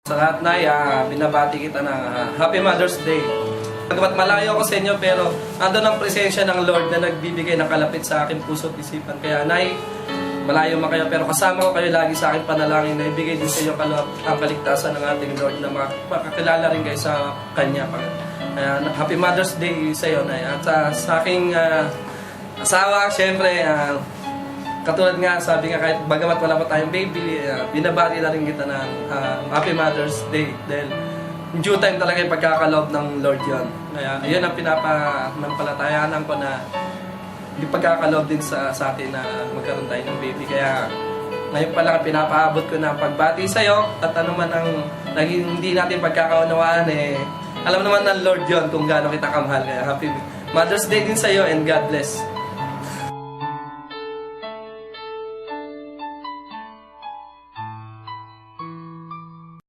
Sa lahat na binabati kita ng Happy Mother's Day. Pagkat malayo ako sa inyo pero ando ang presensya ng Lord na nagbibigay ng kalapit sa aking puso at isipan. Kaya Nay, malayo man kayo pero kasama ko kayo lagi sa aking panalangin na ibigay din sa inyo ang kaligtasan ng ating Lord na makakilala rin kayo sa Kanya. Kaya Happy Mother's Day sa iyo, Nay. At sa aking asawa, syempre, katulad nga, sabi nga kahit bagamat wala pa tayong baby, binabati na rin kita ng Happy Mother's Day dahil in due time talaga yung pagkakaloob ng Lord yon. Kaya yun ang pinapanampalatayanan ko na yung pagkakaloob din sa atin na magkaroon tayo ng baby. Kaya ngayon pa lang pinapaabot ko na pagbati sa'yo at ano man ang naging hindi natin pagkakaunawaan alam naman ng Lord yon kung gaano kita kamahal. Kaya Happy Mother's Day din sa'yo and God bless.